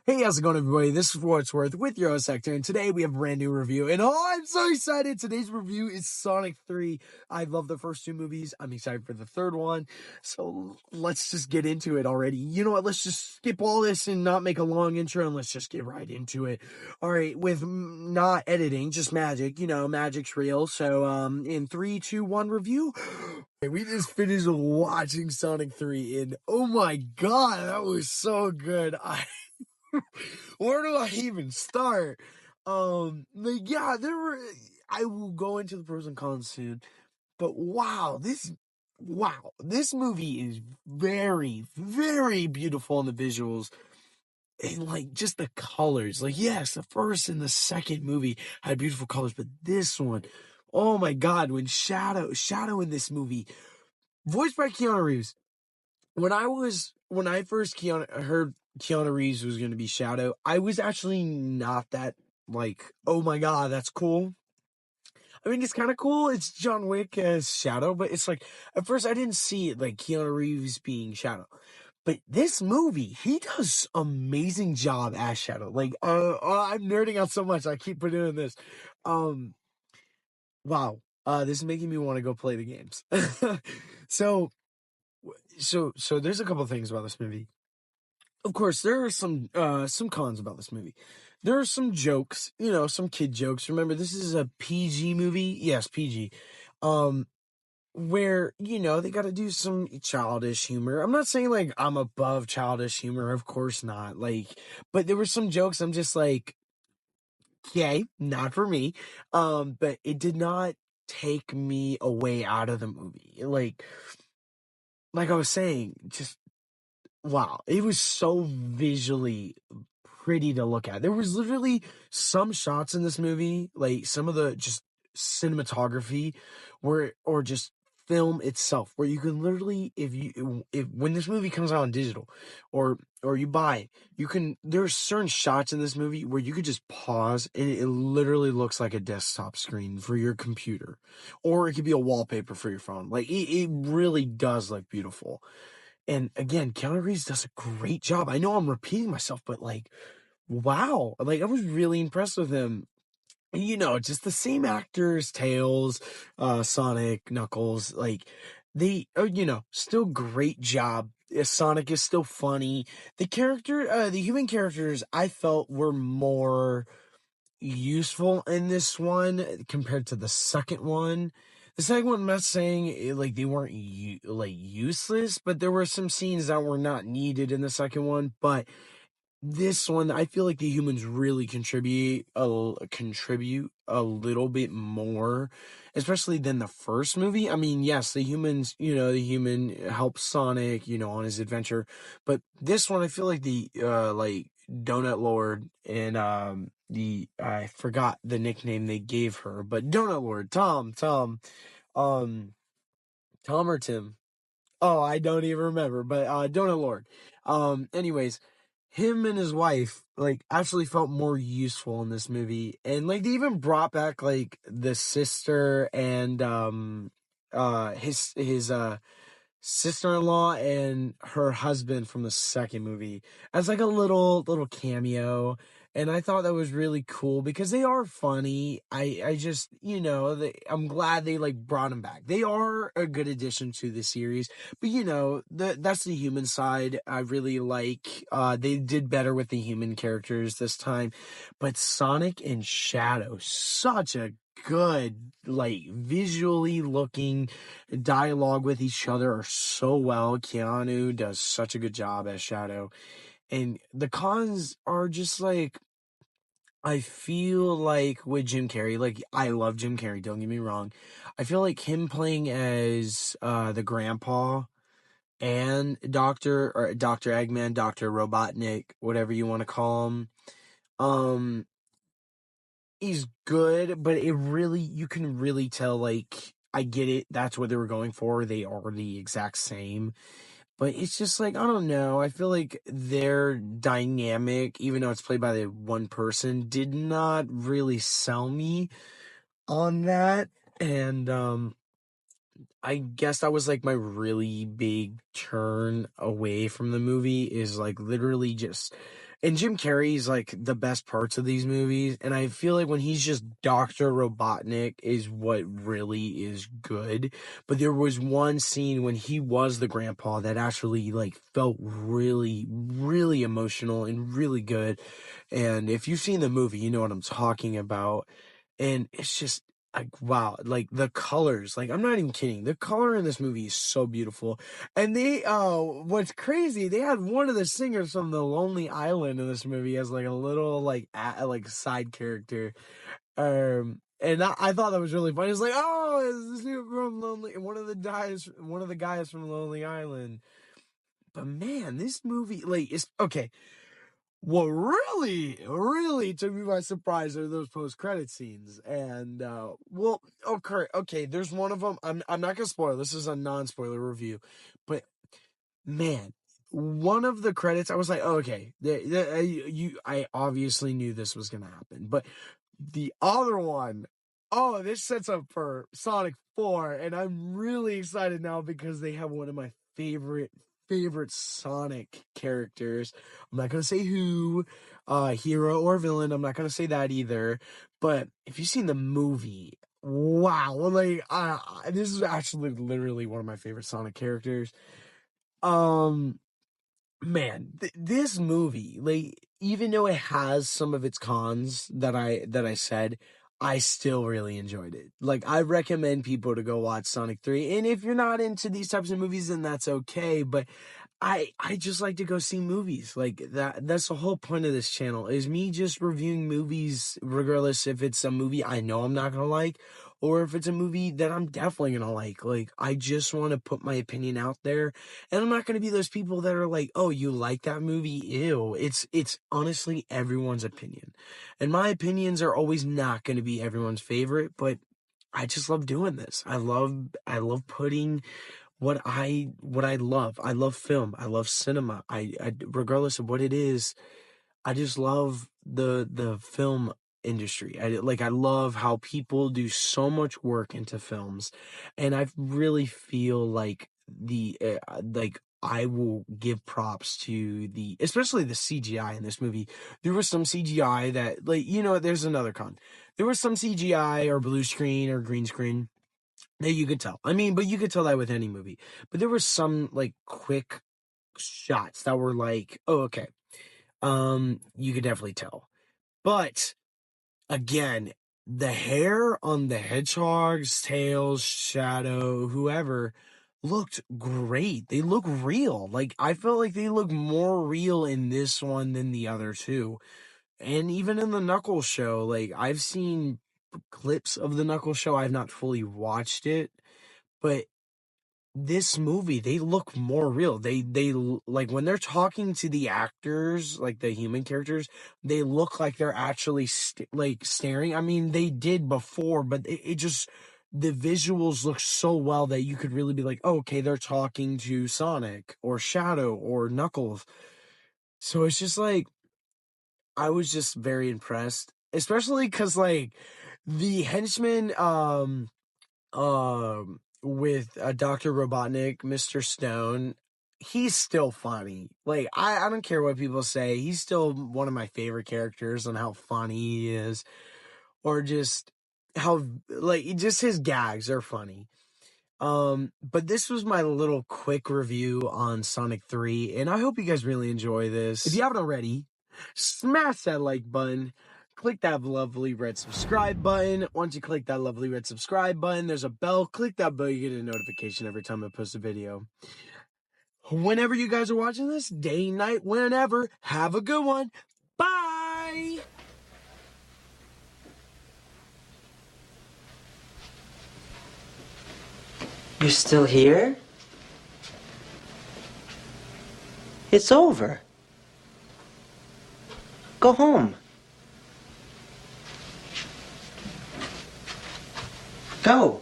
Hey, how's it going, everybody? This is Schwartz with your host, Hector, and today we have a brand new review. And I'm so excited! Today's review is Sonic 3. I love the first two movies. I'm excited for the third one. So let's just get into it already. You know what? Let's just skip all this and not make a long intro, and let's just get right into it. Alright, with not editing, just magic. You know, magic's real. So, in 3, 2, 1 review. We just finished watching Sonic 3, and oh my god, that was so good. Where do I even start? Yeah, I will go into the pros and cons soon, but wow, this movie is very, very beautiful in the visuals and like just the colors. Like, yes, the first and the second movie had beautiful colors, but this one, oh my god, when Shadow in this movie, voiced by Keanu Reeves. When I first heard Keanu Reeves was going to be Shadow, I was actually not that, like, oh my god, that's cool. I mean, it's kind of cool. It's John Wick as Shadow, but it's like, at first I didn't see it like Keanu Reeves being Shadow. But this movie, he does amazing job as Shadow. Like, I'm nerding out so much. I keep doing this. Wow. This is making me want to go play the games. So there's a couple things about this movie. Of course, there are some cons about this movie. There are some jokes, some kid jokes. Remember, this is a PG movie. Yes, PG. Where, they got to do some childish humor. I'm not saying like I'm above childish humor, of course not. Like, but there were some jokes I'm just like, okay, not for me. But it did not take me away out of the movie. Like I was saying, just wow, it was so visually pretty to look at. There was literally some shots in this movie, like some of the just cinematography or just film itself, where you can literally, if when this movie comes out on digital or you buy it, there's certain shots in this movie where you could just pause and it literally looks like a desktop screen for your computer, or it could be a wallpaper for your phone. Like it really does look beautiful. And again, Keanu Reeves does a great job. I know I'm repeating myself, but like, wow. Like, I was really impressed with him. And, just the same actors, Tails, Sonic, Knuckles, like, they, still great job. Sonic is still funny. The human characters, I felt were more useful in this one compared to the second one. The second one, I'm not saying like they weren't useless, but there were some scenes that were not needed in the second one. But this one, I feel like the humans really contribute a little bit more, especially than the first movie. I mean, yes, the human helps Sonic, on his adventure, but this one, I feel like the Donut Lord and I forgot the nickname they gave her, but Donut Lord, um, Tom or Tim. Oh, I don't even remember, but Donut Lord. Anyways, him and his wife like actually felt more useful in this movie, and like they even brought back like the sister and his sister-in-law and her husband from the second movie as like a little cameo. And I thought that was really cool because they are funny. I just, I'm glad they like brought them back. They are a good addition to the series, but that's the human side I really like. They did better with the human characters this time, but Sonic and Shadow, such a good, like, visually looking dialogue with each other are so well. Keanu does such a good job as Shadow. And the cons are just like, I feel like with Jim Carrey, like, I love Jim Carrey, don't get me wrong. I feel like him playing as the grandpa and Dr. Eggman, Dr. Robotnik, whatever you want to call him, um, he's good, but you can really tell, like, I get it. That's what they were going for. They are the exact same. But it's just like, I don't know. I feel like their dynamic, even though it's played by the one person, did not really sell me. on that. And I guess that was like my really big turn away from the movie, is like literally just, and Jim Carrey's like the best parts of these movies, and I feel like when he's just Dr. Robotnik is what really is good. But there was one scene when he was the grandpa that actually like felt really, really emotional and really good. And if you've seen the movie, you know what I'm talking about. And it's just like, wow, like the colors, like I'm not even kidding. The color in this movie is so beautiful. And what's crazy, they had one of the singers from The Lonely Island in this movie as like a little like like side character. And I thought that was really funny. It's like, oh, is this dude from Lonely? One of the guys from Lonely Island. But man, this movie, like, is okay. What really, really took me by surprise are those post-credit scenes. And, okay, there's one of them. I'm not gonna spoil. This is a non-spoiler review. But, man, one of the credits, I was like, oh, okay, I obviously knew this was gonna happen. But the other one, oh, this sets up for Sonic 4, and I'm really excited now because they have one of my favorite Sonic characters. I'm not gonna say who, hero or villain. I'm not gonna say that either. But if you've seen the movie, wow, like this is actually literally one of my favorite Sonic characters. Man, this movie, like, even though it has some of its cons that I said, I still really enjoyed it. Like, I recommend people to go watch Sonic 3. And if you're not into these types of movies, then that's okay. But I just like to go see movies. Like, that's the whole point of this channel, is me just reviewing movies, regardless if it's a movie I know I'm not gonna like, or if it's a movie that I'm definitely gonna like. Like, I just want to put my opinion out there. And I'm not gonna be those people that are like, oh, you like that movie? Ew. It's honestly everyone's opinion. And my opinions are always not gonna be everyone's favorite, but I just love doing this. I love putting what I love. I love film. I love cinema. I regardless of what it is, I just love the film industry. I love how people do so much work into films, and I really feel like I will give props to especially the CGI in this movie. There was some CGI that, like, there's another con. There was some CGI or blue screen or green screen that you could tell. I mean, but you could tell that with any movie. But there was some like quick shots that were like, oh, okay. You could definitely tell. But again, the hair on the hedgehog's tails, Shadow, whoever, looked great. They look real. Like, I felt like they look more real in this one than the other two. And even in the Knuckles show, like, I've seen clips of the Knuckles show. I've not fully watched it, but this movie, they look more real. They like, when they're talking to the actors, like the human characters, they look like they're actually staring. I mean, they did before, but it just, the visuals look so well that you could really be like, oh, okay, they're talking to Sonic or Shadow or Knuckles. So it's just like, I was just very impressed, especially because like the henchman, with Dr. Robotnik, Mr. Stone, he's still funny. Like, I don't care what people say. He's still one of my favorite characters, and how funny he is, or just how, like, just his gags are funny. But this was my little quick review on Sonic 3, and I hope you guys really enjoy this. If you haven't already, smash that like button. Click that lovely red subscribe button. Once you click that lovely red subscribe button, there's a bell. Click that bell, you get a notification every time I post a video. Whenever you guys are watching this, day, night, whenever, have a good one. Bye! You're still here? It's over. Go home. Go.